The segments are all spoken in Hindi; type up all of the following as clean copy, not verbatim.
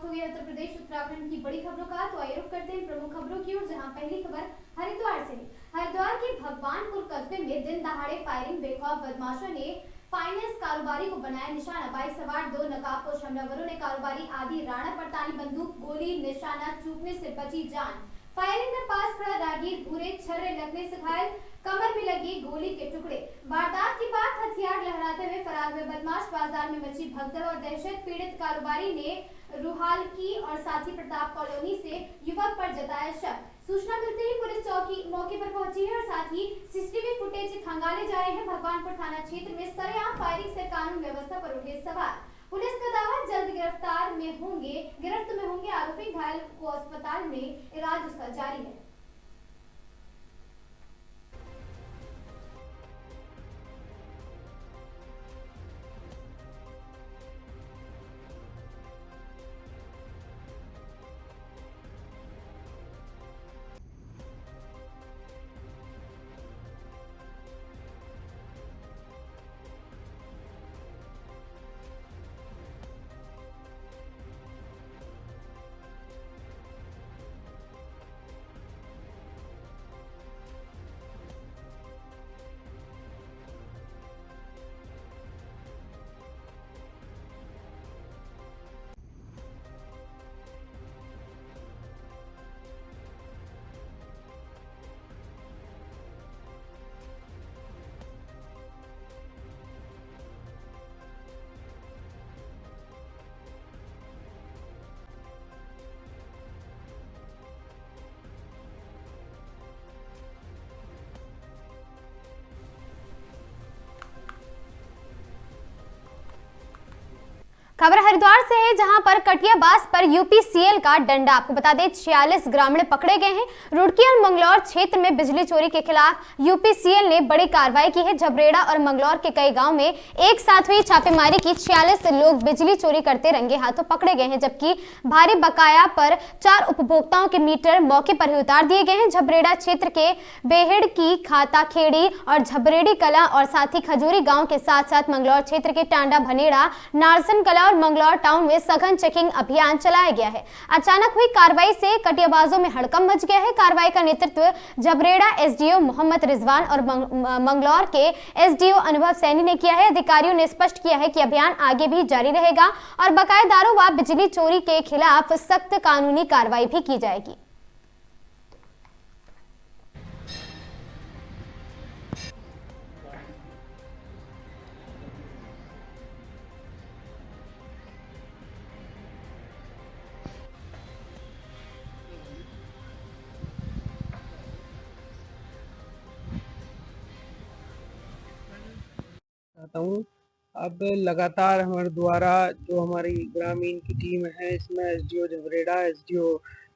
वक्त हो गया उत्तर प्रदेश उत्तराखंड की बड़ी खबरों का। तो आइए रुक करते हैं प्रमुख खबरों की ओर, जहां पहली खबर हरिद्वार से। हरिद्वार के भगवानपुर कस्बे में दिन दहाड़े फायरिंग। बेखौफ बदमाशों ने फाइनेंस कारोबारी को बनाया निशाना। बाइक सवार 2 नकाबपोश हमलावरों ने कारोबारी आदि राणा पड़तानी बंदूक गोली निशाना चूकने से बची जान। फायरिंग में पास खड़ा राहगीर भूरे छर्रे लगने से घायल, कमर में लगी गोली के टुकड़े। वारदात के बाद हथियार लहराते हुए फरार हुए बदमाश। बाजार में मची भगदड़ और दहशत। पीड़ित कारोबारी ने रुहालकी और साथी प्रताप कॉलोनी से युवक पर जताया शक। सूचना मिलते ही पुलिस चौकी मौके पर पहुंची है और साथ ही सीसीटीवी फुटेज खंगाले जा रहे हैं। भगवानपुर थाना क्षेत्र में सरेआम फायरिंग से कानून व्यवस्था पर उठे सवाल। पुलिस का दावा, जल्द गिरफ्त में होंगे आरोपी। घायल को अस्पताल में इलाज उसका जारी है। खबर हरिद्वार से है, जहां पर कटियाबास पर यूपीसीएल का डंडा। आपको बता दें 46 ग्रामीण पकड़े गए हैं। रुड़की और मंगलौर क्षेत्र में बिजली चोरी के खिलाफ यूपीसीएल ने बड़ी कार्रवाई की है। झबरेड़ा और मंगलौर के कई गांव में एक साथ हुई छापेमारी की। 46 लोग बिजली चोरी करते रंगे हाथों पकड़े गए हैं, जबकि भारी बकाया पर 4 उपभोक्ताओं के मीटर मौके पर ही उतार दिए गए हैं। झबरेड़ा क्षेत्र के बेहेड़ की खाता खेड़ी और झबरेड़ी कला और साथ ही खजूरी गाँव के साथ साथ मंगलौर क्षेत्र के टांडा भनेड़ा, नारसन कला और मंगलौर टाउन में सघन चेकिंग अभियान चलाया गया है। अचानक हुई कार्रवाई से कटियाबाजों में हड़कंप मच गया है। कार्रवाई का नेतृत्व झबरेड़ा एसडीओ मोहम्मद रिजवान और मंगलौर के एसडीओ अनुभव सैनी ने किया है। अधिकारियों ने स्पष्ट किया है कि अभियान आगे भी जारी रहेगा और बकायेदारों व बिजली चोरी के खिलाफ सख्त कानूनी कार्रवाई भी की जाएगी। हूँ। अब लगातार हमारे द्वारा जो हमारी ग्रामीण की टीम है, इसमें एसडीओ झबरेड़ा, एसडीओ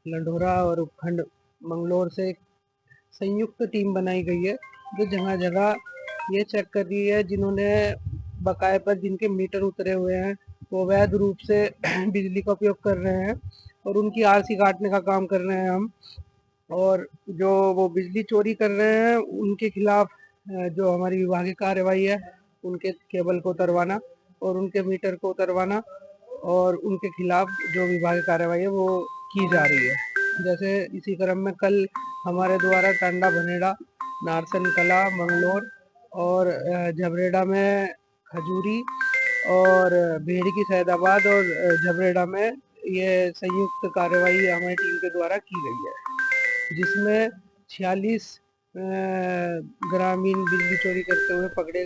लंढोरा और उपखंड मंगलौर से संयुक्त टीम बनाई गई है, जो जगह जगह ये चेक कर रही है जिन्होंने बकाये पर जिनके मीटर उतरे हुए हैं वो अवैध रूप से बिजली का उपयोग कर रहे हैं और उनकी आरसी काटने का काम कर रहे हैं हम। और जो वो बिजली चोरी कर रहे हैं उनके खिलाफ जो हमारी विभागीय कार्रवाई है, उनके केबल को उतरवाना और उनके मीटर को उतरवाना और उनके खिलाफ जो विभागीय कार्रवाई है वो की जा रही है। जैसे इसी क्रम में कल हमारे द्वारा टांडा भनेड़ा, नारसन कला, मंगलौर और झबरेड़ा में खजूरी और भेड़ी की सैदाबाद और झबरेड़ा में ये संयुक्त कार्रवाई हमारी टीम के द्वारा की गई है, जिसमें 46 ग्रामीण बिजली चोरी करते हुए पकड़े।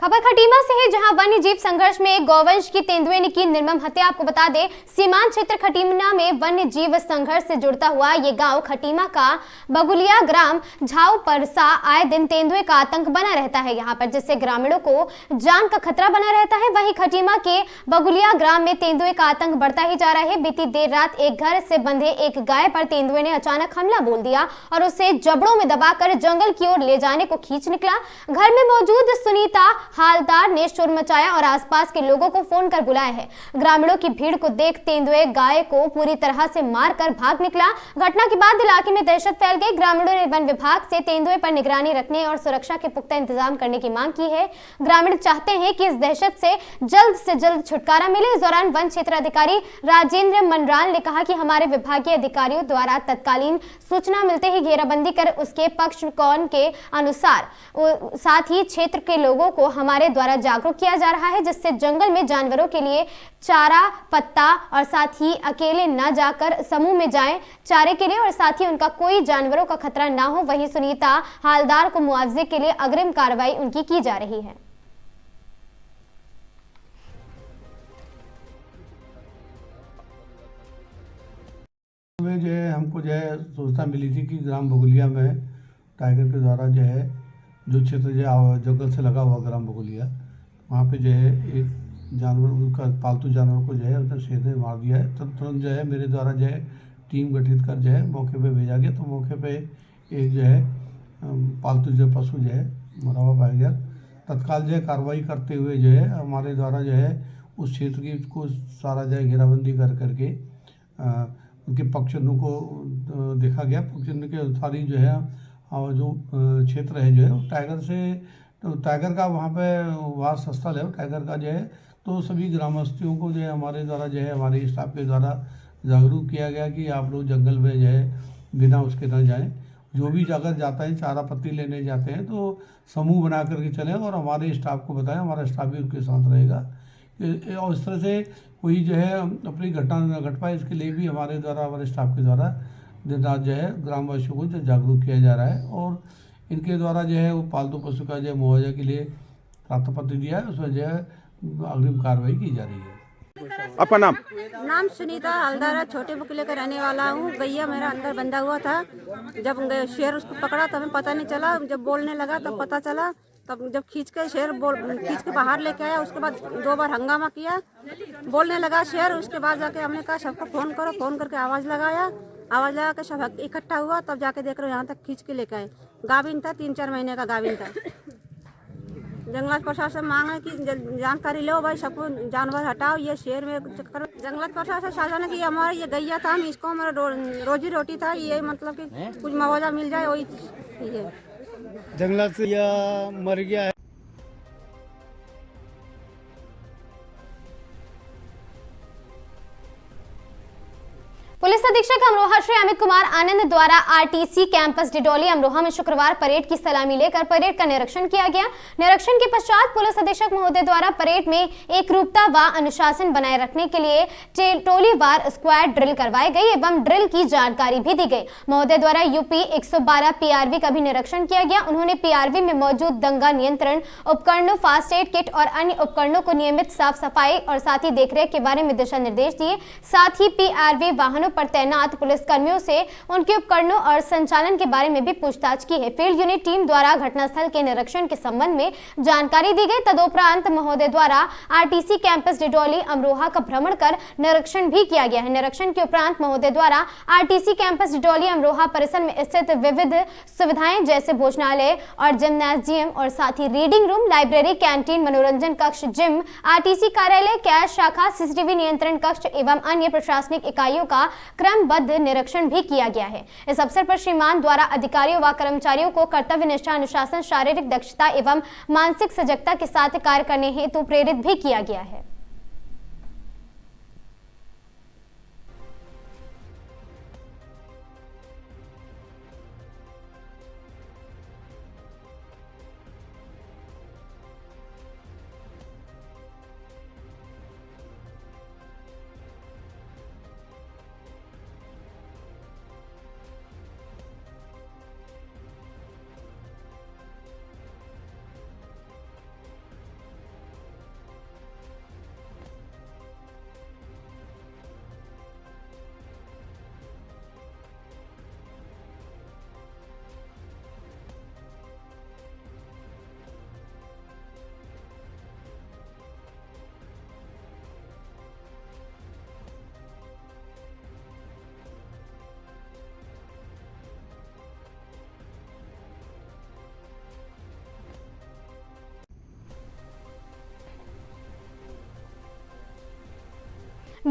खबर खटीमा से है, जहां वन्य जीव संघर्ष में एक गौवंश की तेंदुए ने की निर्मम हत्या। आपको बता दें सीमांत क्षेत्र खटीमा में वन्य जीव संघर्ष से जुड़ता हुआ ये गांव खटीमा का बगुलिया ग्राम झाऊ परसा आए दिन तेंदुए का आतंक बना रहता है यहां पर, जिससे ग्रामीणों को जान का खतरा बना रहता है। वहीं खटीमा के बगुलिया ग्राम में तेंदुए का आतंक बढ़ता ही जा रहा है। बीती देर रात एक घर से बंधे एक गाय पर तेंदुए ने अचानक हमला बोल दिया और उसे जबड़ों में दबाकर जंगल की ओर ले जाने को खींच निकला। घर में मौजूद सुनीता हालदार ने शोर मचाया और आसपास के लोगों को फोन कर बुलाया है। ग्रामीणों की भीड़ को देख तेंदुए गाय को पूरी तरह से मारकर भाग निकला। घटना के बाद इलाके में दहशत फैल गई। ग्रामीणों ने वन विभाग से तेंदुए पर निगरानी रखने और सुरक्षा के पुख्ता इंतजाम करने की मांग की है। ग्रामीण चाहते हैं कि इस दहशत से जल्द छुटकारा मिले। इस दौरान वन क्षेत्र अधिकारी राजेंद्र मनराल ने कहा कि हमारे विभागीय अधिकारियों द्वारा तत्कालीन सूचना मिलते ही घेराबंदी कर उसके पक्ष कौन के अनुसार साथ ही क्षेत्र के लोगों को हमारे द्वारा जागरूक किया जा रहा है, जिससे जंगल में जानवरों के लिए चारा पत्ता और साथ ही अकेले न जाकर समूह में जाएं चारे के लिए और साथ ही उनका कोई जानवरों का खतरा ना हो। वहीं सुनीता हालदार को मुआवजे के लिए अग्रिम कार्रवाई उनकी की जा रही है। जो है हमको जो है सूचना मिली थी कि ग्राम बगुलिया में टाइगर के द्वारा जो है जो क्षेत्र जो जंगल से लगा हुआ ग्राम बगुलिया, वहाँ पे जो है एक जानवर उनका पालतू जानवर को जो है उसने शेर ने मार दिया है। तुरंत जो है मेरे द्वारा जो है टीम गठित कर जो है मौके पे भेजा गया। तो मौके पे एक जो है पालतू जो पशु जो है मरा हुआ पाया गया। तत्काल जो है कार्रवाई करते हुए जो है हमारे द्वारा जो है उस क्षेत्र की को सारा जो है घेराबंदी कर करके उनके पक्षियों को देखा गया। पक्षियों के अनुसार ही जो है और जो क्षेत्र है जो है टाइगर से टाइगर का वहाँ पे वास स्थल है टाइगर का जो है। तो सभी ग्रामवासियों को जो है हमारे द्वारा जो है हमारे स्टाफ के द्वारा जागरूक किया गया कि आप लोग जंगल में जो है बिना उसके न जाएं। जो भी अगर जाता है चारा पत्ती लेने जाते हैं तो समूह बना करके चलें और हमारे स्टाफ को बताएं, हमारा स्टाफ भी उनके साथ रहेगा। और इस तरह से कोई जो है अपनी घटना न घट पाए इसके लिए भी हमारे द्वारा हमारे स्टाफ के द्वारा दिन रात जो है ग्रामवासियों को जो जागरूक किया जा रहा है। और इनके द्वारा जो है वो पालतू पशु का जो है मुआवजा के लिए प्राप्त पत्र दिया है, उसमें जो है अग्रिम कार्रवाई की जा रही है। आपका नाम? नाम सुनीता हालदार है, छोटे बकुले का रहने वाला हूँ। गैया मेरा अंदर बंधा हुआ था। जब शेर उसको पकड़ा तब हमें पता नहीं चला, जब बोलने लगा तब पता चला। तब जब खींच के बाहर लेके आया, उसके बाद 2 बार हंगामा किया, बोलने लगा शेर। उसके बाद जाके हमने कहा सबको फोन करो, फोन करके आवाज़ लगा के सब इकट्ठा हुआ। तब जाके देख रहे हो यहाँ तक खींच के लेके आए। गाभिन था, 3-4 महीने का गाभिन था। जंगलात प्रशासन मांग है कि जानकारी लो भाई, सबको जानवर हटाओ, ये शेर में करो। जंगलात प्रशासन शासन की हमारा ये गैया था, हम इसको हमारा रोजी रोटी था, ये मतलब कि कुछ मुआवजा मिल जाए वही ये। जंगलात से यह मर गया है। पुलिस अधीक्षक अमरोहा श्री अमित कुमार आनंद द्वारा आरटीसी कैंपस डिडौली अमरोहा में शुक्रवार परेड की सलामी लेकर परेड का निरीक्षण किया गया। निरीक्षण के पश्चात पुलिस अधीक्षक महोदय द्वारा परेड में एकरूपता व अनुशासन बनाए रखने के लिए टोलीवार स्क्वाड ड्रिल करवाई गई एवं ड्रिल की जानकारी भी दी गई। महोदय द्वारा यूपी 112 पीआरवी का भी निरीक्षण किया गया। उन्होंने पीआरवी में मौजूद दंगा नियंत्रण उपकरणों, फास्ट एड किट और अन्य उपकरणों को नियमित साफ सफाई और साथ ही देखरेख के बारे में दिशा निर्देश दिए। साथ ही पीआरवी वाहनों पर तैनात पुलिस कर्मियों से उनके उपकरणों और संचालन के बारे में भी पूछताछ की है। फील्ड यूनिट टीम द्वारा घटनास्थल के निरीक्षण के संबंध में जानकारी दी गई। तदोपरांत महोदय द्वारा आरटीसी कैंपस डिडौली अमरोहा का भ्रमण कर निरीक्षण भी किया गया है। निरीक्षण के उपरांत महोदय द्वारा आरटीसी कैंपस डिडौली अमरोहा परिसर में स्थित विविध सुविधाएं जैसे भोजनालय और जिम्नाजियम और साथ ही रीडिंग रूम, लाइब्रेरी, कैंटीन, मनोरंजन कक्ष, जिम, आरटीसी कार्यालय, कैश शाखा, सीसीटीवी नियंत्रण कक्ष एवं अन्य प्रशासनिक इकाइयों का क्रमबद्ध निरीक्षण भी किया गया है। इस अवसर पर श्रीमान द्वारा अधिकारियों व कर्मचारियों को कर्तव्य निष्ठा, अनुशासन, शारीरिक दक्षता एवं मानसिक सजगता के साथ कार्य करने हेतु प्रेरित भी किया गया है।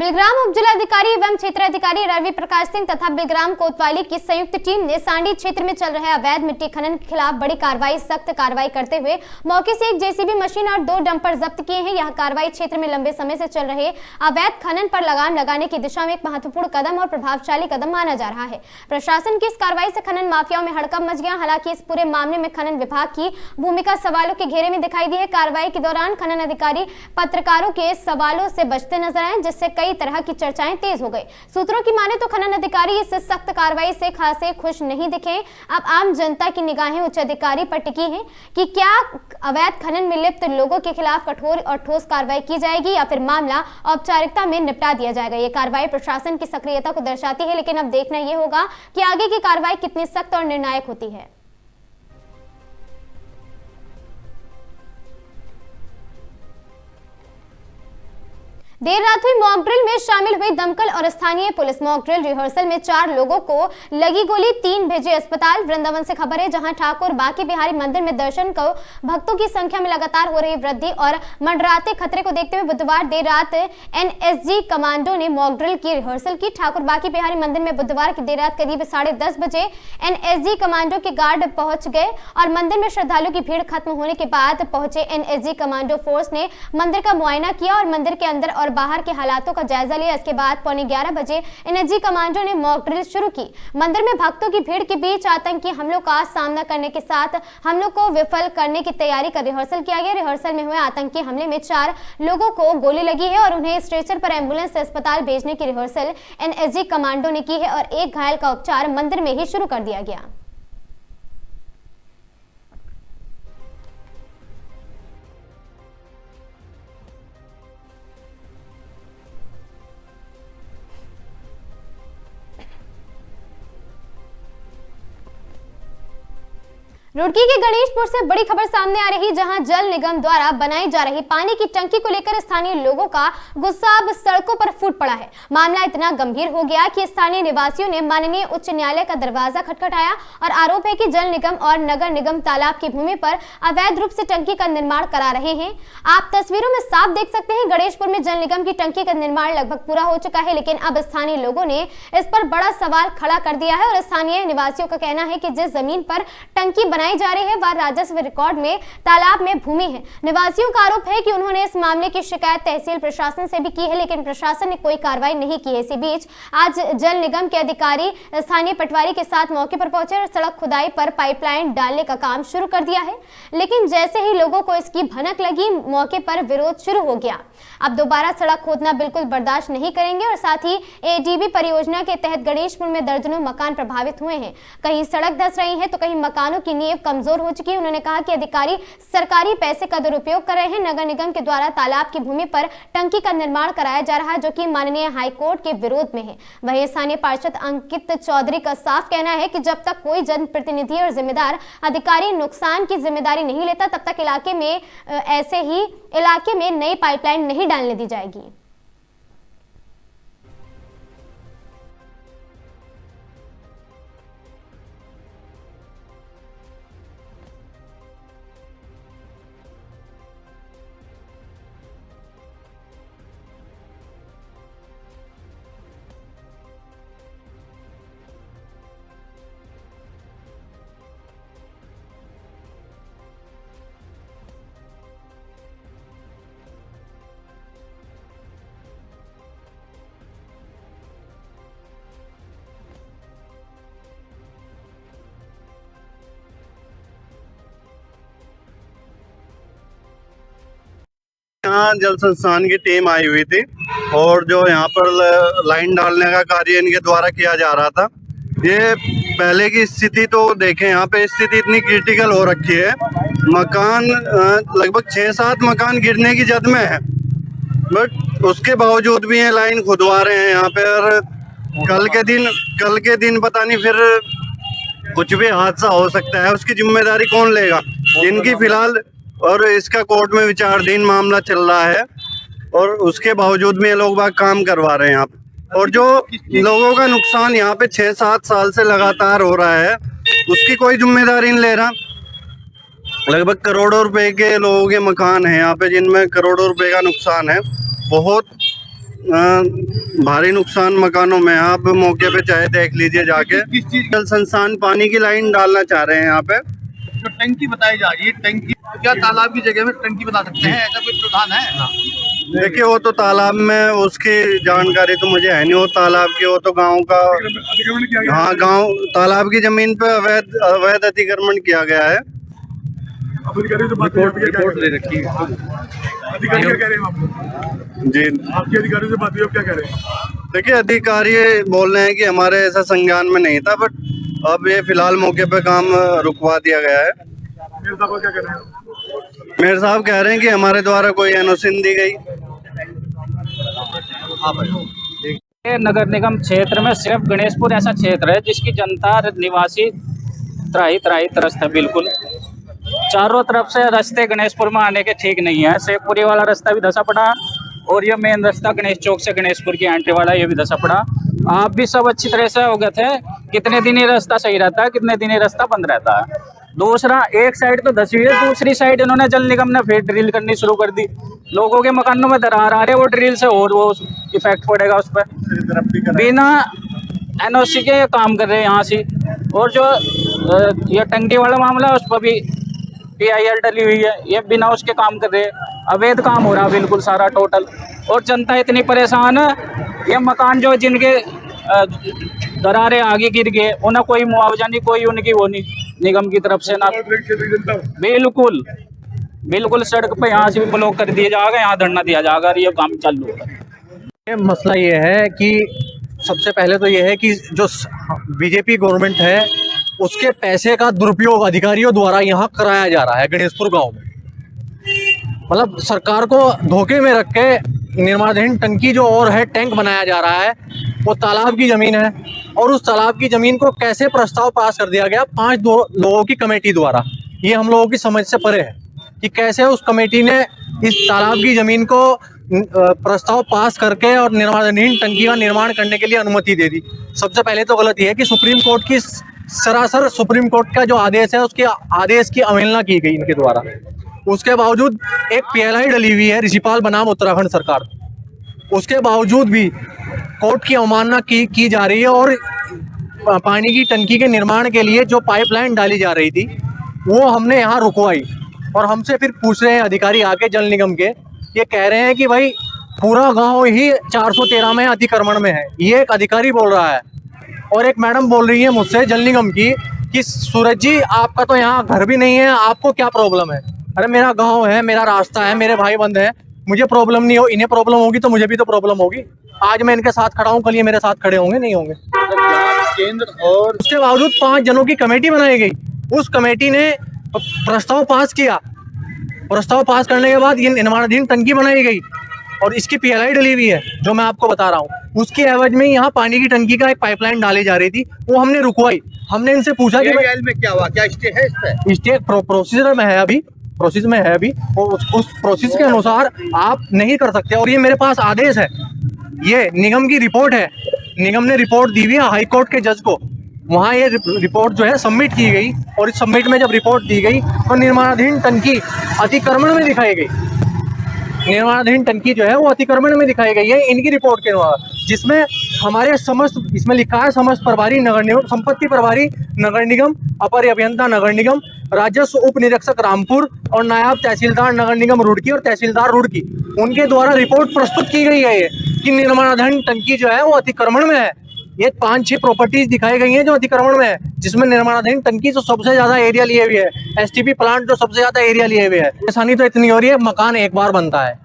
बिलग्राम उपजिलाधिकारी एवं क्षेत्राधिकारी रवि प्रकाश सिंह तथा बिलग्राम कोतवाली की संयुक्त टीम ने सांडी क्षेत्र में चल रहे अवैध मिट्टी खनन के खिलाफ बड़ी कार्रवाई सख्त कार्रवाई करते हुए मौके से एक जेसीबी मशीन और 2 डंपर जब्त किए हैं। यह कार्रवाई क्षेत्र में लंबे समय से चल रहे अवैध खनन पर लगाम लगाने की दिशा में एक महत्वपूर्ण कदम और प्रभावशाली कदम माना जा रहा है। प्रशासन की इस कार्रवाई से खनन माफियाओं में हड़कंप मच गया। हालांकि इस पूरे मामले में खनन विभाग की भूमिका सवालों के घेरे में दिखाई दी है। कार्रवाई के दौरान खनन अधिकारी पत्रकारों के सवालों से बचते नजर आए, जिससे कई तरह की चर्चाएं तेज हो गई। सूत्रों की माने तो खनन अधिकारी इस सख्त कार्रवाई से खासे खुश नहीं दिखे। अब आम जनता की निगाहें उच्च अधिकारी पर टिकी हैं कि क्या अवैध खनन में लिप्त लोगों के खिलाफ कठोर और ठोस कार्रवाई की जाएगी या फिर मामला औपचारिकता में निपटा दिया जाएगा। ये कार्रवाई प्रशासन की सक्रियता को दर्शाती है, लेकिन अब देखना यह होगा कि आगे की कार्रवाई कितनी सख्त और निर्णायक होती है। देर रात हुई मॉक ड्रिल में शामिल हुई दमकल और स्थानीय पुलिस। मॉक ड्रिल रिहर्सल में 4 लोगों को लगी गोली, 3 भेजे अस्पताल। वृंदावन से खबर है, जहां ठाकुर बाकी बिहारी मंदिर में दर्शन को भक्तों की संख्या में लगातार हो रही वृद्धि और मंडराते खतरे को देखते हुए बुधवार देर रात एनएसजी कमांडो ने मॉक ड्रिल की रिहर्सल की। ठाकुर बाकी बिहारी मंदिर में बुधवार की देर रात करीब 10:30 बजे एनएसजी कमांडो के गार्ड पहुंच गए और मंदिर में श्रद्धालुओं की भीड़ खत्म होने के बाद पहुंचे एनएसजी कमांडो फोर्स ने मंदिर का मुआयना किया और मंदिर के अंदर और बाहर के हालातों का जायजा लिया। इसके बाद 11:15 बजे एनएसजी कमांडो ने मॉक ड्रिल शुरू की। मंदिर में भक्तों की भीड़ के बीच आतंकी हमलों का सामना करने के साथ हमलों को विफल करने की तैयारी का रिहर्सल किया गया। रिहर्सल में हुए आतंकी हमले में 4 लोगों को गोली लगी है और उन्हें स्ट्रेचर पर एम्बुलेंस से अस्पताल भेजने की रिहर्सल एनएसजी कमांडो ने की है और एक घायल का उपचार मंदिर में ही शुरू कर दिया गया। रुड़की के गणेशपुर से बड़ी खबर सामने आ रही, जहां जल निगम द्वारा बनाई जा रही पानी की टंकी को लेकर स्थानीय लोगों का गुस्सा अब सड़कों पर फूट पड़ा है। मामला इतना गंभीर हो गया कि स्थानीय निवासियों ने माननीय उच्च न्यायालय का दरवाजा खटखटाया और आरोप है कि जल निगम और नगर निगम तालाब की भूमि पर अवैध रूप से टंकी का निर्माण करा रहे हैं। आप तस्वीरों में साफ देख सकते हैं, गणेशपुर में जल निगम की टंकी का निर्माण लगभग पूरा हो चुका है, लेकिन अब स्थानीय लोगों ने इस पर बड़ा सवाल खड़ा कर दिया है और स्थानीय निवासियों का कहना है कि जिस जमीन पर टंकी बनाई जा रही है वह राजस्व रिकॉर्ड में तालाब में भूमि है। निवासियों का आरोप है कि उन्होंने इस मामले की शिकायत तहसील प्रशासन से भी की है, लेकिन प्रशासन ने कोई कार्रवाई नहीं की है। इसी बीच आज जल निगम के अधिकारी स्थानीय पटवारी के साथ मौके पर पहुंचे और सड़क खुदाई पर पाइपलाइन डालने का काम शुरू कर दिया है, लेकिन जैसे ही लोगों को इसकी भनक लगी, मौके पर विरोध शुरू हो गया। अब दोबारा सड़क खोदना बिल्कुल बर्दाश्त नहीं करेंगे और साथ ही एडीबी परियोजना के तहत गणेशपुर में दर्जनों मकान प्रभावित हुए हैं। कहीं सड़क धंस रही है तो कहीं मकानों की नींव कमजोर हो चुकी है। उन्होंने कहा कि अधिकारी सरकारी पैसे का दुरुपयोग कर रहे हैं। नगर निगम के द्वारा तालाब की भूमि पर टंकी का निर्माण कराया जा रहा है, जो कि माननीय हाईकोर्ट के विरोध में है। वहीं स्थानीय पार्षद अंकित चौधरी का साफ कहना है कि जब तक कोई जनप्रतिनिधि और जिम्मेदार अधिकारी नुकसान की जिम्मेदारी नहीं लेता, तब तक इलाके में नई पाइपलाइन नहीं डालने दी जाएगी। यहाँ जल संस्थान की टीम आई हुई थी और जो यहाँ पर लाइन डालने का कार्य इनके द्वारा किया जा रहा था। ये पहले की स्थिति तो देखें, यहाँ पे स्थिति इतनी क्रिटिकल हो रखी है, मकान लगभग 6-7 मकान गिरने की जद में है, बट उसके बावजूद भी ये लाइन खुदवा रहे हैं यहाँ पे। और कल के दिन पता नहीं फिर कुछ भी हादसा हो सकता है, उसकी जिम्मेदारी कौन लेगा? इनकी फिलहाल और इसका कोर्ट में विचाराधीन मामला चल रहा है और उसके बावजूद में ये लोग बाग काम करवा रहे हैं यहाँ पे। और जो लोगों का नुकसान यहाँ पे 6-7 साल से लगातार हो रहा है, उसकी कोई जिम्मेदारी नहीं ले रहा। लगभग करोड़ों रुपए के लोगों के मकान हैं यहाँ पे, जिनमें करोड़ों रुपए का नुकसान है। बहुत भारी नुकसान मकानों में। आप मौके पे चाहे देख लीजिए जाके। जल संस्थान पानी की लाइन डालना चाह रहे हैं यहाँ पे। जो टंकी बताई जा रही है, टंकी तो क्या तालाब की जगह में टंकी बना सकते हैं, ऐसा कोई प्रावधान है? देखिए वो तो तालाब में उसकी जानकारी तो मुझे है नहीं। वो तालाब की, वो तो गांव का, हाँ गांव तालाब की जमीन पे अवैध अतिक्रमण किया गया है। रिपोर्ट ले रखी है। अधिकारी क्या कह रहे हैं आपको? जी आपके अधिकारियों से बात हुई, अब क्या कह रहे हैं? देखिए अधिकारी बोल रहे हैं कि हमारे ऐसा संज्ञान में नहीं था, बट अब ये फिलहाल मौके पे काम रुकवा दिया गया है। मेयर साहब क्या कह रहे हैं? मेयर साहब कह रहे हैं कि हमारे द्वारा कोई एनओसी नहीं दी गई। ये नगर निगम क्षेत्र में सिर्फ गणेशपुर ऐसा क्षेत्र है जिसकी जनता निवासी त्राही त्रस्त है। बिल्कुल चारों तरफ से रास्ते गणेशपुर में आने के ठीक नहीं है। शेखपुरी वाला रास्ता भी धंसा पड़ा और ये मेन रास्ता गणेश चौक से गणेशपुर की एंट्री वाला ये भी धंसा पड़ा। आप भी सब अच्छी तरह से अवगत है कितने दिन ये रास्ता सही रहता है, कितने दिन ये रास्ता बंद रहता है। दूसरा, एक साइड तो धसी हुई है, दूसरी साइड इन्होंने जल निगम ने फिर ड्रिल करनी शुरू कर दी। लोगों के मकानों में दरार आ रहे, वो ड्रिल से और वो इफेक्ट पड़ेगा उस पर। बिना एनओसी के ये काम कर रहे हैं यहाँ से। और जो ये टंकी वाला मामला है उस पर भी PIL डली हुई है, ये बिना उसके काम कर रहे हैं। अवैध काम हो रहा है बिल्कुल सारा टोटल। और जनता इतनी परेशान है, ये मकान जो जिनके दरारें आगे गिर गए उन्हें कोई मुआवजा नहीं, कोई उनकी वो नहीं निगम की तरफ से ना। बिल्कुल सड़क पे यहाँ से भी ब्लॉक कर दिया जाएगा, यहाँ धरना दिया जाएगा और ये काम चालू होगा। मसला ये है कि सबसे पहले तो ये है कि जो बीजेपी गवर्नमेंट है उसके पैसे का दुरुपयोग अधिकारियों द्वारा यहाँ कराया जा रहा है गणेशपुर गांव में। मतलब सरकार को धोखे में रख के निर्माणाधीन टंकी जो और है टैंक बनाया जा रहा है, वो तालाब की ज़मीन है और उस तालाब की ज़मीन को कैसे प्रस्ताव पास कर दिया गया 5 लोगों की कमेटी द्वारा। ये हम लोगों की समझ से परे है कि कैसे उस कमेटी ने इस तालाब की ज़मीन को प्रस्ताव पास करके और निर्माणाधीन टंकी का निर्माण करने के लिए अनुमति दे दी। सबसे पहले तो गलत ये है कि सुप्रीम कोर्ट की सरासर सुप्रीम कोर्ट का जो आदेश है उसके आदेश की अवहेलना की गई इनके द्वारा। उसके बावजूद एक PLI डली हुई है रिशिपाल बनाम उत्तराखंड सरकार, उसके बावजूद भी कोर्ट की अवमानना की जा रही है। और पानी की टंकी के निर्माण के लिए जो पाइपलाइन डाली जा रही थी वो हमने यहाँ रुकवाई और हमसे फिर पूछ रहे हैं अधिकारी आके जल निगम के, ये कह रहे हैं कि भाई पूरा गांव ही 413 में अतिक्रमण में है। ये एक अधिकारी बोल रहा है और एक मैडम बोल रही है मुझसे जल निगम की कि सूरज जी आपका तो यहाँ घर भी नहीं है, आपको क्या प्रॉब्लम है? अरे मेरा गांव है, मेरा रास्ता है, मेरे भाई बंद है, मुझे प्रॉब्लम नहीं हो, इन्हें प्रॉब्लम होगी तो मुझे भी तो प्रॉब्लम होगी। आज मैं इनके साथ खड़ा हूँ, कल ये मेरे साथ खड़े होंगे, नहीं होंगे। केंद्र और उसके बावजूद 5 जनों की कमेटी बनाई गई। उस कमेटी ने प्रस्ताव पास किया, प्रस्ताव पास करने के बाद ये निर्माणाधीन टंकी बनाई गई और इसकी PLI डली हुई है जो मैं आपको बता रहा हूँ। उसके एवज में यहाँ पानी की टंकी का एक पाइपलाइन डाली जा रही थी, वो हमने रुकवाई। हमने इनसे पूछा कि में क्या हुआ, क्या स्टे है इस पे? स्टे प्रोसीजर में है अभी, प्रोसेस में है अभी, और उस प्रोसेस के अनुसार आप नहीं कर सकते। और ये मेरे पास आदेश है, ये निगम की रिपोर्ट है, निगम ने रिपोर्ट दी हुई है हाई कोर्ट के जज को। वहाँ ये रिपोर्ट जो है सबमिट की गई और इस सबमिट में जब रिपोर्ट दी गई तो निर्माणाधीन टंकी अतिक्रमण में दिखाई गई। निर्माणाधीन टंकी जो है वो अतिक्रमण में दिखाई गई है इनकी रिपोर्ट के द्वारा, जिसमें हमारे समस्त, इसमें लिखा है समस्त प्रभारी नगर निगम, संपत्ति प्रभारी नगर निगम, अपर अभियंता नगर निगम, राजस्व उप निरीक्षक रामपुर और नायब तहसीलदार नगर निगम रुड़की और तहसीलदार रुड़की, उनके द्वारा रिपोर्ट प्रस्तुत की गई है कि निर्माणाधीन टंकी जो है वो अतिक्रमण में है। ये 5-6 प्रॉपर्टीज दिखाई गई हैं जो अतिक्रमण में है, जिसमें निर्माणाधीन टंकी जो सबसे ज्यादा एरिया लिए हुए है, STP प्लांट जो सबसे ज्यादा एरिया लिए हुए है। परेशानी तो इतनी हो रही है, मकान एक बार बनता है,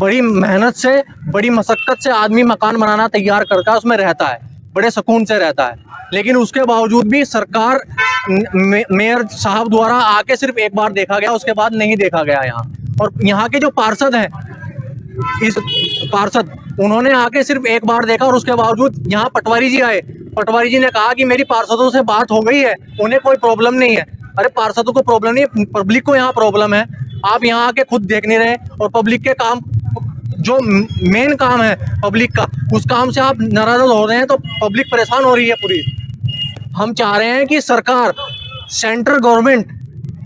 बड़ी मेहनत से, बड़ी मशक्कत से आदमी मकान बनाना तैयार करके उसमें रहता है, बड़े सुकून से रहता है, लेकिन उसके बावजूद भी सरकार मेयर साहब द्वारा आके सिर्फ एक बार देखा गया, उसके बाद नहीं देखा गया यहाँ। और यहाँ के जो पार्षद हैं, इस पार्षद, उन्होंने आके सिर्फ एक बार देखा और उसके बावजूद यहाँ पटवारी जी आए, पटवारी जी ने कहा कि मेरी पार्षदों से बात हो गई है, उन्हें कोई प्रॉब्लम नहीं है। अरे पार्षदों को प्रॉब्लम नहीं, पब्लिक को यहाँ प्रॉब्लम है। आप यहाँ आके खुद देख नहीं रहे और पब्लिक के काम, जो मेन काम है पब्लिक का, उस काम से आप नाराज हो रहे हैं, तो पब्लिक परेशान हो रही है पूरी। हम चाह रहे हैं कि सरकार, सेंट्रल गवर्नमेंट,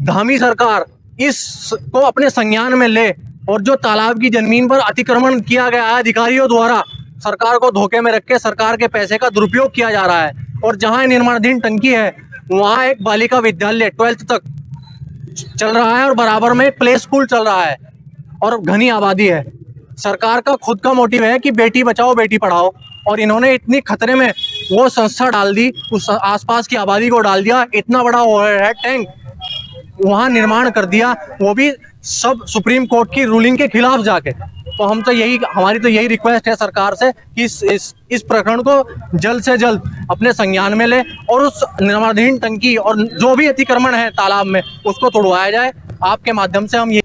धामी सरकार इसको अपने संज्ञान में ले और जो तालाब की जमीन पर अतिक्रमण किया गया है अधिकारियों द्वारा, सरकार को धोखे में रख के सरकार के पैसे का दुरुपयोग किया जा रहा है। और जहां निर्माणाधीन टंकी है वहां एक बालिका विद्यालय 12th तक चल रहा है और बराबर में प्ले स्कूल चल रहा है और घनी आबादी है। सरकार का खुद का मोटिव है कि बेटी बचाओ बेटी पढ़ाओ, और इन्होंने इतनी खतरे में वो संस्था डाल दी, उस आसपास की आबादी को डाल दिया। इतना बड़ा ओवरहेड टैंक वहाँ निर्माण कर दिया, वो भी सब सुप्रीम कोर्ट की रूलिंग के खिलाफ जाके। तो हमारी तो यही रिक्वेस्ट है सरकार से कि इस प्रकरण को जल्द से जल्द अपने संज्ञान में ले और उस निर्माणाधीन टंकी और जो भी अतिक्रमण है तालाब में उसको तोड़वाया जाए। आपके माध्यम से हम ये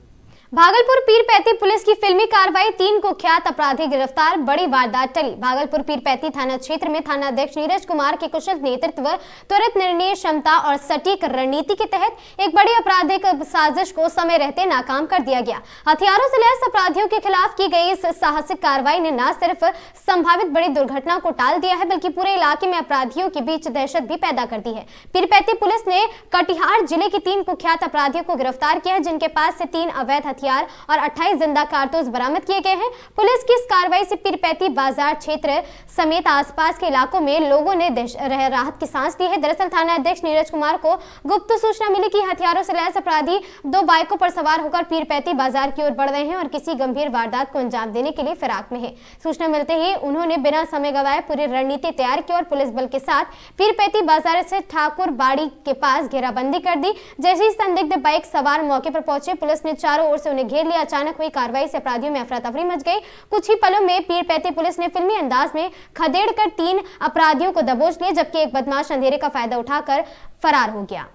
भागलपुर पीरपैती पुलिस की फिल्मी कार्रवाई, 3 कुख्यात अपराधी गिरफ्तार, बड़ी वारदात टली। भागलपुर पीरपैती थाना क्षेत्र में थानाध्यक्ष नीरज कुमार के कुशल नेतृत्व, त्वरित निर्णय क्षमता और सटीक रणनीति के तहत एक बड़ी आपराधिक साजिश को समय रहते नाकाम कर दिया गया। हथियारों से लैस अपराधियों के खिलाफ की गई इस साहसिक कार्रवाई ने न सिर्फ संभावित बड़ी दुर्घटना को टाल दिया है बल्कि पूरे इलाके में अपराधियों के बीच दहशत भी पैदा कर दी है। पीरपैती पुलिस ने कटिहार जिले के 3 कुख्यात अपराधियों को गिरफ्तार किया है, जिनके पास से 3 अवैध हथियार और 28 जिंदा कारतूस बरामद किए गए हैं। पुलिस की इस कार्रवाई से पीरपैती बाजार क्षेत्र समेत आसपास के इलाकों में लोगों ने राहत की सांस ली है। दरअसल थाना अध्यक्ष नीरज कुमार को गुप्त सूचना मिली कि हथियारों से लैस अपराधी 2 बाइकों पर सवार होकर पीरपैती बाजार की ओर बढ़ रहे हैं और किसी गंभीर वारदात को अंजाम देने के लिए फिराक में है। सूचना मिलते ही उन्होंने बिना समय गवाए पूरी रणनीति तैयार की और पुलिस बल के साथ पीरपैती बाजार से ठाकुर बाड़ी के पास घेराबंदी कर दी। जैसे ही संदिग्ध बाइक सवार मौके पर पहुंचे, पुलिस ने चारों ओर से उन्हें घेर लिया। अचानक हुई कार्रवाई से अपराधियों में अफरा तफरी मच गई। कुछ ही पलों में पीरपैती पुलिस ने फिल्मी अंदाज में खदेड़ कर 3 अपराधियों को दबोच लिया, जबकि एक बदमाश अंधेरे का फायदा उठाकर फरार हो गया।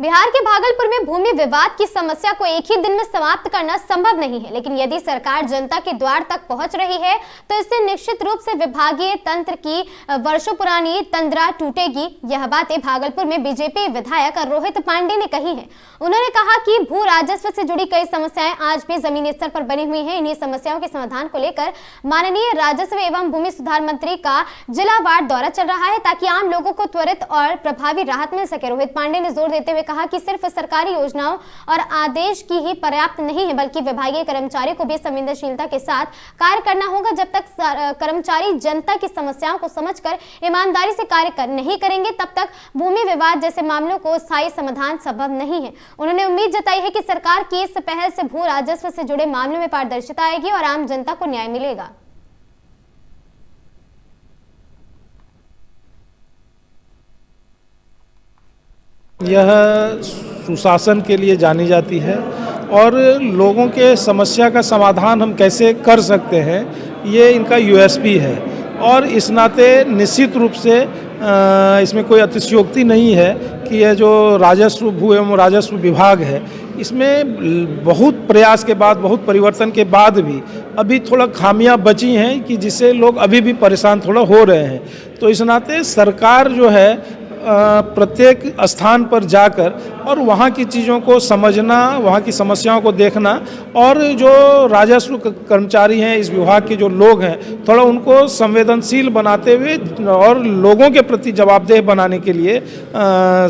बिहार के भागलपुर में भूमि विवाद की समस्या को एक ही दिन में समाप्त करना संभव नहीं है, लेकिन यदि सरकार जनता के द्वार तक पहुंच रही है तो इससे निश्चित रूप से विभागीय तंत्र की वर्षों पुरानी तंद्रा टूटेगी। यह बातें भागलपुर में बीजेपी विधायक रोहित पांडे ने कही है। उन्होंने कहा कि भू राजस्व से जुड़ी कई समस्याएं आज भी जमीनी स्तर पर बनी हुई हैं। इन्हीं समस्याओं के समाधान को लेकर माननीय राजस्व एवं भूमि सुधार मंत्री का जिलावार दौरा चल रहा है ताकि आम लोगों को त्वरित और प्रभावी राहत मिल सके। रोहित पांडे ने जोर देते हुए कहा कि सिर्फ सरकारी योजनाओं और आदेश की ही पर्याप्त नहीं है, बल्कि विभागीय कर्मचारी को भी संवेदनशीलता के साथ कार्य करना होगा। जब तक कर्मचारी जनता की समस्याओं को समझकर ईमानदारी से कार्य नहीं करेंगे, तब तक भूमि विवाद जैसे मामलों को स्थायी समाधान संभव नहीं है। उन्होंने उम्मीद जताई है कि सरकार की इस पहल से भू राजस्व से जुड़े मामलों में पारदर्शिता आएगी और आम जनता को न्याय मिलेगा। यह सुशासन के लिए जानी जाती है और लोगों के समस्या का समाधान हम कैसे कर सकते हैं, ये इनका यूएसपी है। और इस नाते निश्चित रूप से इसमें कोई अतिशयोक्ति नहीं है कि यह जो राजस्व भू एवं राजस्व विभाग है, इसमें बहुत प्रयास के बाद, बहुत परिवर्तन के बाद भी अभी थोड़ा खामियां बची हैं कि जिससे लोग अभी भी परेशान थोड़ा हो रहे हैं। तो इस नाते सरकार जो है प्रत्येक स्थान पर जाकर और वहाँ की चीज़ों को समझना, वहाँ की समस्याओं को देखना और जो राजस्व कर्मचारी हैं, इस विभाग के जो लोग हैं, थोड़ा उनको संवेदनशील बनाते हुए और लोगों के प्रति जवाबदेह बनाने के लिए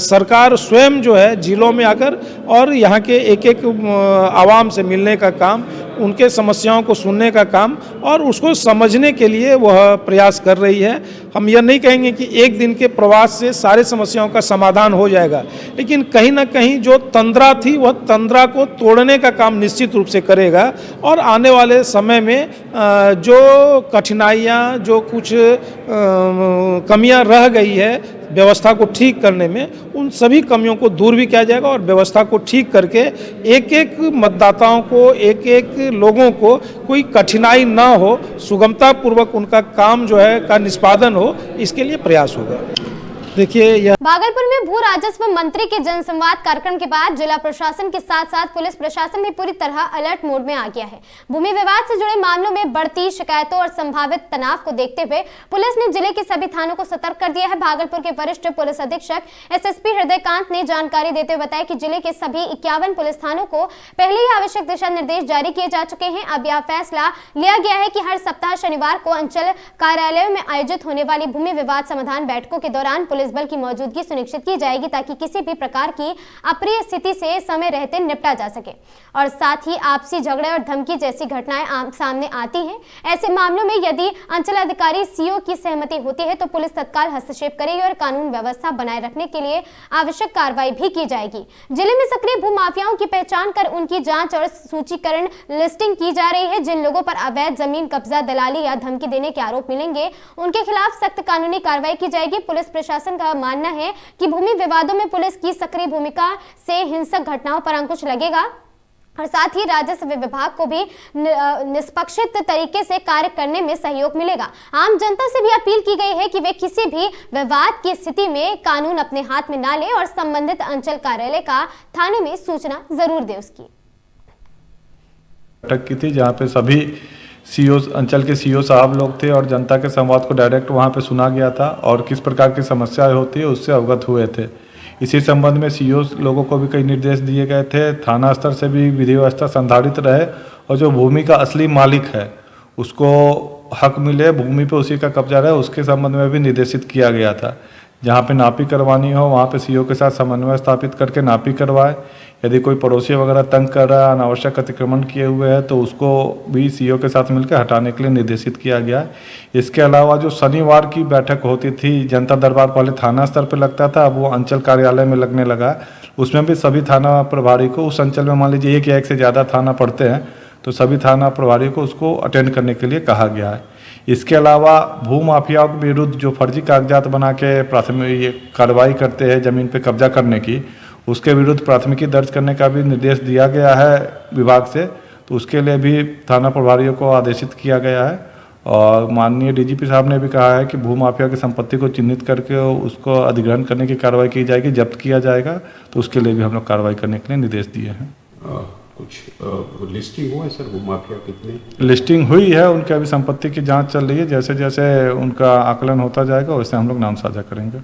सरकार स्वयं जो है जिलों में आकर और यहाँ के एक एक आवाम से मिलने का काम, उनके समस्याओं को सुनने का काम और उसको समझने के लिए वह प्रयास कर रही है। हम यह नहीं कहेंगे कि एक दिन के प्रवास से सारे समस्याओं का समाधान हो जाएगा, लेकिन कहीं ना कहीं जो तंद्रा थी वह तंद्रा को तोड़ने का काम निश्चित रूप से करेगा और आने वाले समय में जो कठिनाइयाँ, जो कुछ कमियाँ रह गई है व्यवस्था को ठीक करने में, उन सभी कमियों को दूर भी किया जाएगा और व्यवस्था को ठीक करके एक एक मतदाताओं को, एक एक लोगों को कोई कठिनाई ना हो, सुगमता पूर्वक उनका काम जो है का निष्पादन हो, इसके लिए प्रयास होगा। देखिए यह भागलपुर में भू राजस्व मंत्री के जनसंवाद कार्यक्रम के बाद जिला प्रशासन के साथ साथ पुलिस प्रशासन भी पूरी तरह अलर्ट मोड में आ गया है। भूमि विवाद से जुड़े मामलों में बढ़ती शिकायतों और संभावित तनाव को देखते हुए पुलिस ने जिले के सभी थानों को सतर्क कर दिया है। भागलपुर के वरिष्ठ पुलिस अधीक्षक एसएसपी हृदयकांत ने जानकारी देते हुए बताया कि जिले के सभी 51 पुलिस थानों को पहले ही आवश्यक दिशा निर्देश जारी किए जा चुके हैं। अब यह फैसला लिया गया है कि हर सप्ताह शनिवार को अंचल कार्यालयों में आयोजित होने वाली भूमि विवाद समाधान बैठकों के दौरान पुलिस बल की मौजूदगी सुनिश्चित की जाएगी ताकि किसी भी प्रकार की अप्रिय स्थिति से समय रहते निपटा जा सके। और साथ ही आपसी झगड़े और धमकी जैसी घटनाएं सामने आती हैं। ऐसे मामलों में यदि अंचल अधिकारी सीओ की सहमति होती है तो पुलिस तत्काल हस्तक्षेप करेगी और कानून व्यवस्था बनाए रखने के लिए आवश्यक कार्रवाई भी की जाएगी। जिले में सक्रिय भू माफियाओं की पहचान कर उनकी जांच और सूचीकरण लिस्टिंग की जा रही है। जिन लोगों पर अवैध जमीन कब्जा, दलाली या धमकी देने के आरोप मिलेंगे उनके खिलाफ सख्त कानूनी कार्रवाई की जाएगी। पुलिस प्रशासन का मानना है कि भूमि विवादों में पुलिस की सक्रिय भूमिका से हिंसक घटनाओं पर अंकुश लगेगा और साथ ही राजस्व विभाग को भी निष्पक्षित तरीके से कार्य करने में सहयोग मिलेगा। आम जनता से भी अपील की गई है कि वे किसी भी विवाद की स्थिति में कानून अपने हाथ में ना ले और संबंधित अंचल कार्यालय का थाने में सूचना जरूर दे। उसकी बैठक की थी जहाँ पे सभी सीओ, अंचल के सीओ साहब लोग थे और जनता के संवाद को डायरेक्ट वहाँ पे सुना गया था और किस प्रकार की समस्याएं होती है उससे अवगत हुए थे। इसी संबंध में सीओ लोगों को भी कई निर्देश दिए गए थे। थाना स्तर से भी विधि व्यवस्था संधारित रहे और जो भूमि का असली मालिक है उसको हक मिले, भूमि पे उसी का कब्जा रहे, उसके संबंध में भी निर्देशित किया गया था। जहाँ पे नापी करवानी हो वहाँ पे सीओ के साथ समन्वय स्थापित करके नापी करवाए। यदि कोई पड़ोसी वगैरह तंग कर रहा है, अनावश्यक अतिक्रमण किए हुए हैं तो उसको भी सीओ के साथ मिलकर हटाने के लिए निर्देशित किया गया है। इसके अलावा जो शनिवार की बैठक होती थी, जनता दरबार पहले थाना स्तर पर लगता था, अब वो अंचल कार्यालय में लगने लगा। उसमें भी सभी थाना प्रभारी को, उस अंचल में मान लीजिए एक या एक से ज़्यादा थाना पड़ते हैं तो सभी थाना प्रभारी को उसको अटेंड करने के लिए कहा गया है। इसके अलावा भू माफियाओं के विरुद्ध जो फर्जी कागजात बना के प्राथमिक कार्रवाई करते हैं ज़मीन पे कब्जा करने की, उसके विरुद्ध प्राथमिकी दर्ज करने का भी निर्देश दिया गया है विभाग से। तो उसके लिए भी थाना प्रभारियों को आदेशित किया गया है और माननीय डीजीपी साहब ने भी कहा है कि भू माफिया की संपत्ति को चिन्हित करके उसको अधिग्रहण करने की कार्रवाई की जाएगी, जब्त किया जाएगा। तो उसके लिए भी हम लोग कार्रवाई करने के लिए निर्देश दिए हैं। कुछ लिस्टिंग हुआ है सर, भू माफिया कितने? लिस्टिंग हुई है, उनकी अभी संपत्ति की जांच चल रही है। जैसे जैसे उनका आकलन होता जाएगा वैसे हम लोग नाम साझा करेंगे।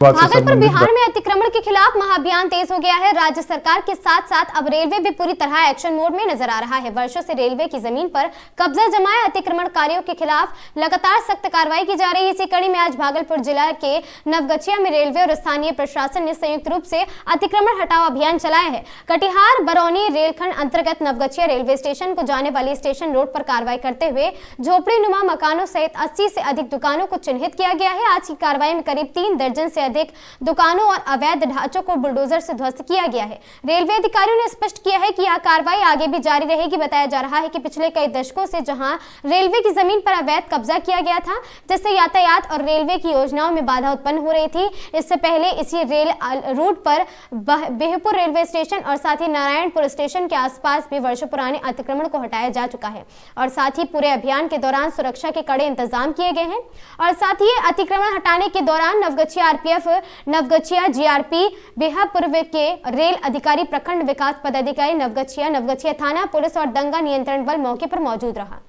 भागलपुर बिहार में अतिक्रमण के खिलाफ महाअभियान तेज हो गया है। राज्य सरकार के साथ साथ अब रेलवे भी पूरी तरह एक्शन मोड में नजर आ रहा है। वर्षों से रेलवे की जमीन पर कब्जा जमाए अतिक्रमणकारियों के खिलाफ लगातार सख्त कार्रवाई की जा रही है। इसी कड़ी में आज भागलपुर जिला के नवगछिया में रेलवे और स्थानीय प्रशासन ने संयुक्त रूप से अतिक्रमण हटाओ अभियान चलाया है। कटिहार बरौनी रेलखंड अंतर्गत नवगछिया रेलवे स्टेशन को जाने वाली स्टेशन रोड पर कार्रवाई करते हुए झोपड़ी नुमा मकानों सहित 80 से अधिक दुकानों को चिन्हित किया गया है। आज की कार्रवाई में करीब 3 दर्जन से अधिक दुकानों और अवैध ढांचों को बुलडोजर से ध्वस्त किया गया है। रेलवे अधिकारियों ने स्पष्ट किया है कि यह कार्रवाई आगे भी जारी रहेगी। बताया जा रहा है कि पिछले कई दशकों से जहां रेलवे की जमीन पर अवैध कब्जा किया गया था, जिससे यातायात और रेलवे की योजनाओं में बाधा उत्पन्न हो रही थी। इससे पहले इसी रेल रूट पर बेहपुर रेलवे स्टेशन और साथ ही नारायणपुर स्टेशन के आसपास भी वर्षों पुराने अतिक्रमण को हटाया जा चुका है और साथ ही पूरे अभियान के दौरान सुरक्षा के कड़े इंतजाम किए गए हैं। और साथ ही अतिक्रमण हटाने के दौरान नवगछिया आरपीएफ, नवगछिया जीआरपी, बेहापुर के रेल अधिकारी, प्रखंड विकास पदाधिकारी नवगछिया, नवगछिया थाना पुलिस और दंगा नियंत्रण बल मौके पर मौजूद रहा।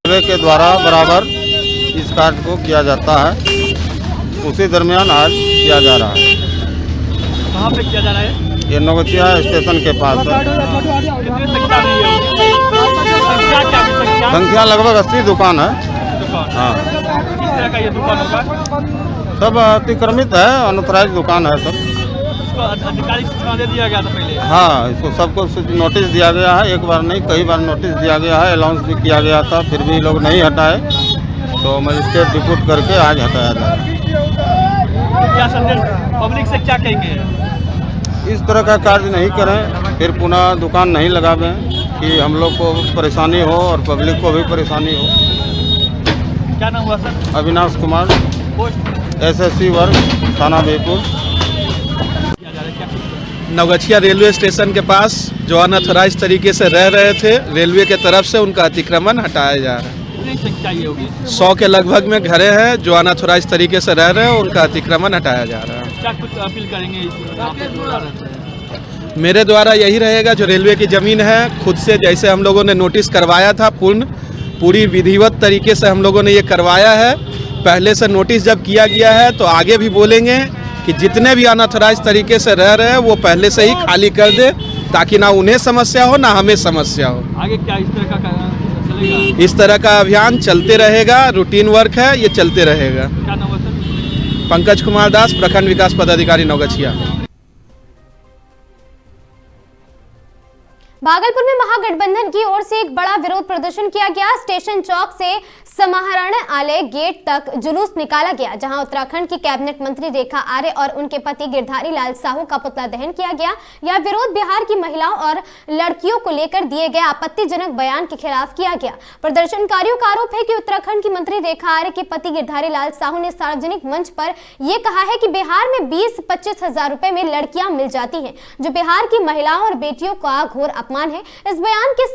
रेलवे के द्वारा बराबर इस कार्य को किया जाता है, उसी दरमियान आज किया जा रहा है। कहाँ पे किया जा रहा है? ये नवगछिया स्टेशन के पास है। संख्या लगभग 80 दुकान है। हाँ, किस तरह का ये दुकान होगा? सब अतिक्रमित है, अनऑथराइज दुकान है सब। अधिकारिक सूचना दे दिया गया था पहले? हाँ, इसको सबको नोटिस दिया गया है, एक बार नहीं कई बार नोटिस दिया गया है, अनाउंस भी किया गया था, फिर भी लोग नहीं हटाए तो मजिस्ट्रेट रिपोर्ट करके आज हटाया जा रहा है। क्या संदेश पब्लिक से क्या कहेंगे? इस तरह का कार्य नहीं करें, फिर पुनः दुकान नहीं लगावें कि हम लोग को परेशानी हो और पब्लिक को भी परेशानी हो। क्या नाम हुआ sir? Avinash Kumar, post SSC वर्ग, थाना बेपुर। नवगछिया रेलवे स्टेशन के पास जो अनऑथराइज तरीके से रह रहे थे, रेलवे के तरफ से उनका अतिक्रमण हटाया जा रहा है। कितनी संख्या ये होगी? 100 के लगभग में घरें हैं जो अनऑथराइज तरीके से रह रहे हैं, उनका अतिक्रमण हटाया जा रहा है। क्या कुछ अपील करेंगे इस मेरे द्वारा यही रहेगा, जो रेलवे की ज़मीन है खुद से, जैसे हम लोगों ने नोटिस करवाया था, पूरी विधिवत तरीके से हम लोगों ने ये करवाया है। पहले से नोटिस जब किया गया है तो आगे भी बोलेंगे कि जितने भी अनऑथराइज तरीके से रह रहे हैं वो पहले से ही खाली कर दे, ताकि ना उन्हें समस्या हो ना हमें समस्या हो। आगे क्या इस तरह का चलेगा? इस तरह का अभियान चलते रहेगा, रूटीन वर्क है, ये चलते रहेगा। क्या नाम है सर? पंकज कुमार दास, प्रखंड विकास पदाधिकारी नवगछिया। भागलपुर में महागठबंधन की ओर से एक बड़ा विरोध प्रदर्शन किया गया। स्टेशन चौक से समाहरणालय गेट तक जुलूस निकाला गया, जहां उत्तराखंड की कैबिनेट मंत्री रेखा आर्य और उनके पति गिरधारी लाल साहू का पुतला दहन किया गया। यह विरोध बिहार की महिलाओं और लड़कियों को लेकर दिए गए आपत्तिजनक बयान के खिलाफ किया गया। प्रदर्शनकारियों का आरोप है कि उत्तराखंड की मंत्री रेखा आर्य के पति गिरधारी लाल साहू ने सार्वजनिक मंच पर यह कहा है कि बिहार में 20-25 हजार रुपए में लड़कियां मिल जाती हैं, जो बिहार की महिलाओं और बेटियों का घोर अपमान है। इस बयान के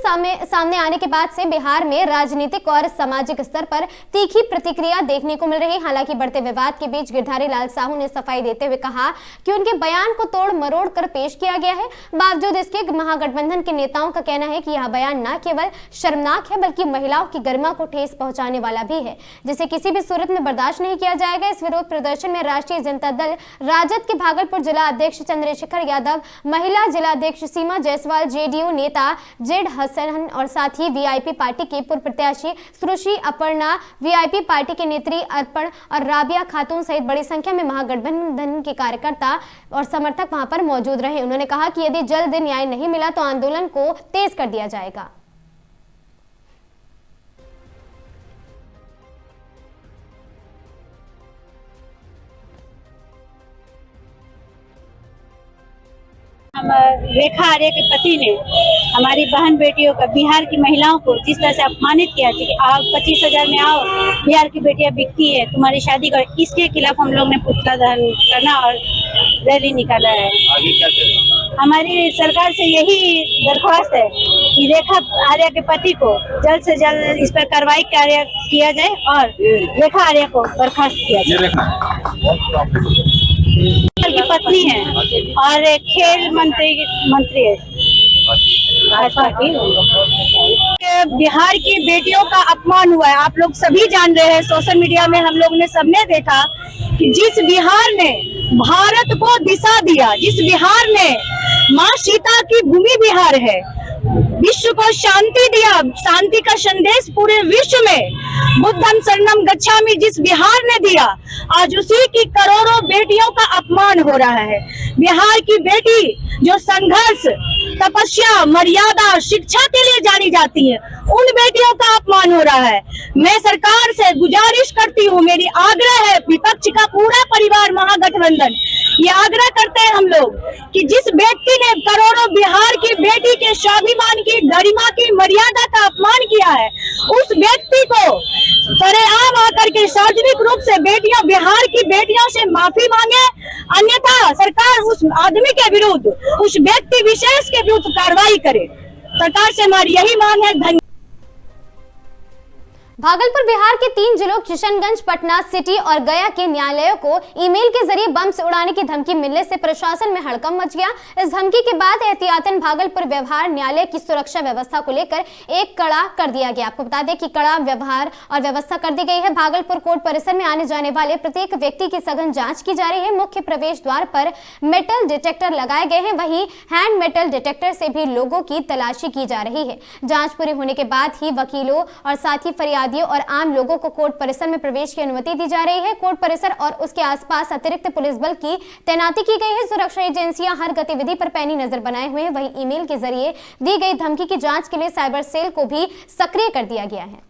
सामने आने के बाद से बिहार में राजनीतिक और सामाजिक स्तर पर तीखी प्रतिक्रिया देखने को मिल रही। हालांकि बढ़ते विवाद के बीच गिरधारी लाल साहू ने सफाई देते हुए कहा कि उनके बयान को तोड़ मरोड़ कर पेश किया गया है। बावजूद इसके महागठबंधन के नेताओं का कहना है कि यह बयान न केवल शर्मनाक है बल्कि महिलाओं की गरिमा को ठेस पहुंचाने वाला भी है, जिसे किसी भी सूरत में बर्दाश्त नहीं किया जाएगा। इस विरोध प्रदर्शन में राष्ट्रीय जनता दल राजद के भागलपुर जिला अध्यक्ष चंद्रशेखर यादव, महिला जिला अध्यक्ष सीमा जायसवाल, जेडीयू नेता जेड हसन और साथ ही वीआईपी पार्टी के पूर्व प्रत्याशी सुश्री अपर्णा, वीआईपी पार्टी के नेत्री अर्पण और राबिया खातून सहित बड़ी संख्या में महागठबंधन के कार्यकर्ता और समर्थक वहां पर मौजूद रहे। उन्होंने कहा कि यदि जल्द न्याय नहीं मिला तो आंदोलन को तेज कर दिया जाएगा। रेखा आर्य के पति ने हमारी बहन बेटियों का, बिहार की महिलाओं को जिस तरह से अपमानित किया कि आप 25 हजार में आओ, बिहार की बेटियां बिकती है, तुम्हारी शादी कर, इसके खिलाफ हम लोग ने पुतला दहन करना और रैली निकाला है। आगे क्या करें? हमारी सरकार से यही दरख्वास्त है कि रेखा आर्य के पति को जल्द से जल्द इस पर कार्रवाई किया जाए और रेखा आर्य को बर्खास्त किया जाए। की पत्नी है और खेल मंत्री है भाजपा की। बिहार की बेटियों का अपमान हुआ है, आप लोग सभी जान रहे हैं। सोशल मीडिया में हम लोग ने सबने देखा कि जिस बिहार ने भारत को दिशा दिया, जिस बिहार ने माँ सीता की भूमि बिहार है, विश्व को शांति दिया, शांति का संदेश पूरे विश्व में बुद्धम शरणम गच्छामि जिस बिहार ने दिया, आज उसी की करोड़ों बेटियों का अपमान हो रहा है। बिहार की बेटी जो संघर्ष, तपस्या, मर्यादा, शिक्षा के लिए जानी जाती है, उन बेटियों का अपमान हो रहा है। मैं सरकार से गुजारिश करती हूँ, मेरी आग्रह है, विपक्ष का पूरा परिवार महागठबंधन ये आग्रह करते हैं हम लोग कि जिस व्यक्ति ने करोड़ों बिहार की बेटी के स्वाभिमान की, गरिमा की, मर्यादा का अपमान किया है, उस व्यक्ति को सरेआम आकर के सार्वजनिक रूप से बेटियां, बिहार की बेटियों से माफी मांगे, अन्यथा सरकार उस आदमी के विरुद्ध, उस व्यक्ति विशेष के विरुद्ध कार्रवाई करे। सरकार से हमारी यही मांग है। धन्यवाद। भागलपुर बिहार के 3 जिलों किशनगंज, पटना सिटी और गया के न्यायालयों को ईमेल के जरिए बम से उड़ाने की धमकी मिलने से प्रशासन में हड़कंप मच गया। इस धमकी के बाद एहतियातन भागलपुर व्यवहार न्यायालय की सुरक्षा व्यवस्था को लेकर एक कड़ा कर दिया गया। आपको बता दें कि कड़ा व्यवहार और व्यवस्था कर दी गई है। भागलपुर कोर्ट परिसर में आने जाने वाले प्रत्येक व्यक्ति की सघन जाँच की जा रही है। मुख्य प्रवेश द्वार पर मेटल डिटेक्टर लगाए गए हैं, वहीं हैंड मेटल डिटेक्टर से भी लोगों की तलाशी की जा रही है। जाँच पूरी होने के बाद ही वकीलों और साथ ही फरियाद और आम लोगों को कोर्ट परिसर में प्रवेश की अनुमति दी जा रही है। कोर्ट परिसर और उसके आसपास अतिरिक्त पुलिस बल की तैनाती की गई है। सुरक्षा एजेंसियां हर गतिविधि पर पैनी नजर बनाए हुए हैं। वहीं ईमेल के जरिए दी गई धमकी की जांच के लिए साइबर सेल को भी सक्रिय कर दिया गया है।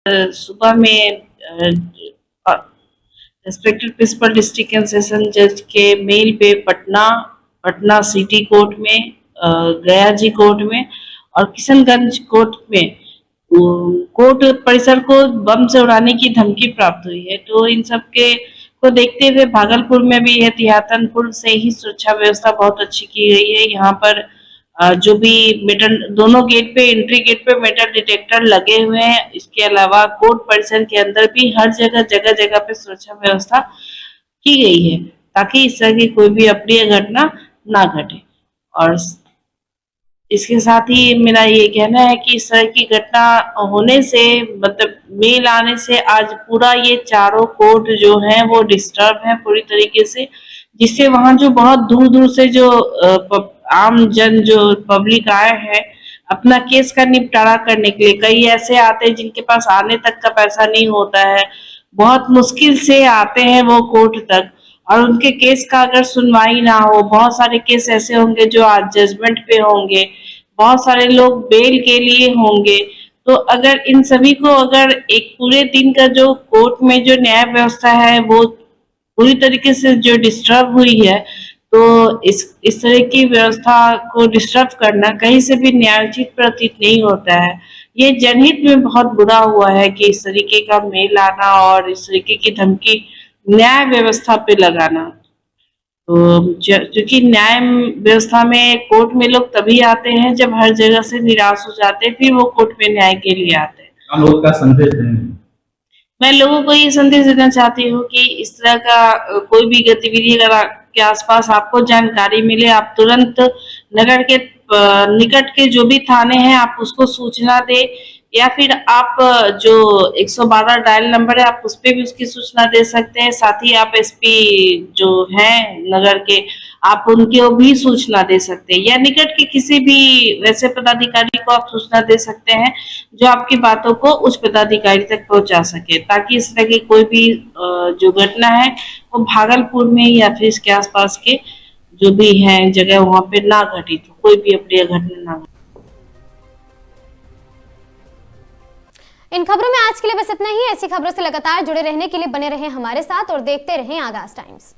सुबह में respected principal district and session जज के मेल पे पटना सिटी कोर्ट में, गया जी कोर्ट में और किशनगंज कोर्ट में कोर्ट परिसर को बम से उड़ाने की धमकी प्राप्त हुई है। तो इन सब के को देखते हुए भागलपुर में भी एहतियातन पूर्व से ही सुरक्षा व्यवस्था बहुत अच्छी की गई है। यहाँ पर जो भी मेटल, दोनों गेट पे, एंट्री गेट पे मेटल डिटेक्टर लगे हुए हैं। इसके अलावा कोर्ट परिसर के अंदर भी हर जगह पे सुरक्षा व्यवस्था की गई है ताकि इस तरह की कोई भी अप्रिय घटना ना घटे। और इसके साथ ही मेरा ये कहना है कि इस तरह की घटना होने से, मतलब मेल आने से आज पूरा ये चारों कोर्ट जो हैं वो डिस्टर्ब है पूरी तरीके से, जिससे वहाँ जो बहुत दूर से जो आम जन जो पब्लिक आए हैं अपना केस का निपटारा करने के लिए, कई ऐसे आते हैं जिनके पास आने तक का पैसा नहीं होता है, बहुत मुश्किल से आते हैं वो कोर्ट तक, और उनके केस का अगर सुनवाई ना हो, बहुत सारे केस ऐसे होंगे जो आज जजमेंट पे होंगे, बहुत सारे लोग बेल के लिए होंगे। तो अगर इन सभी को अगर एक पूरे दिन का जो कोर्ट में जो न्याय व्यवस्था है वो पूरी तरीके से जो डिस्टर्ब हुई है, तो इस तरह की व्यवस्था को डिस्टर्ब करना कहीं से भी न्यायोचित प्रतीत नहीं होता है। ये जनहित में बहुत बुरा हुआ है कि इस तरीके का मेल आना और इस तरीके की धमकी न्याय व्यवस्था पे लगाना। तो क्योंकि न्याय व्यवस्था में कोर्ट में लोग तभी आते हैं जब हर जगह से निराश हो जाते हैं, फिर वो कोर्ट में न्याय के लिए आते हैं। लोगों का संदेश देंगे, मैं लोगों को ये संदेश देना चाहती हूँ कि इस तरह का कोई भी गतिविधि अगर के आसपास आपको जानकारी मिले, आप तुरंत नगर के निकट के जो भी थाने हैं आप उसको सूचना दे, या फिर आप जो 112 डायल नंबर है आप उस पर भी उसकी सूचना दे सकते हैं। साथ ही आप एसपी जो हैं नगर के, आप उनको भी सूचना दे सकते हैं, या निकट के किसी भी वैसे पदाधिकारी को आप सूचना दे सकते हैं जो आपकी बातों को उस पदाधिकारी तक पहुंचा सके, ताकि इस तरह की कोई भी जो घटना है वो भागलपुर में या फिर इसके आसपास के जो भी हैं जगह वहां पे ना घटित हो, कोई भी अप्रिय घटना ना घटे। इन खबरों में आज के लिए बस इतना ही। ऐसी खबरों से लगातार जुड़े रहने के लिए बने रहें हमारे साथ और देखते रहें आगाज टाइम्स।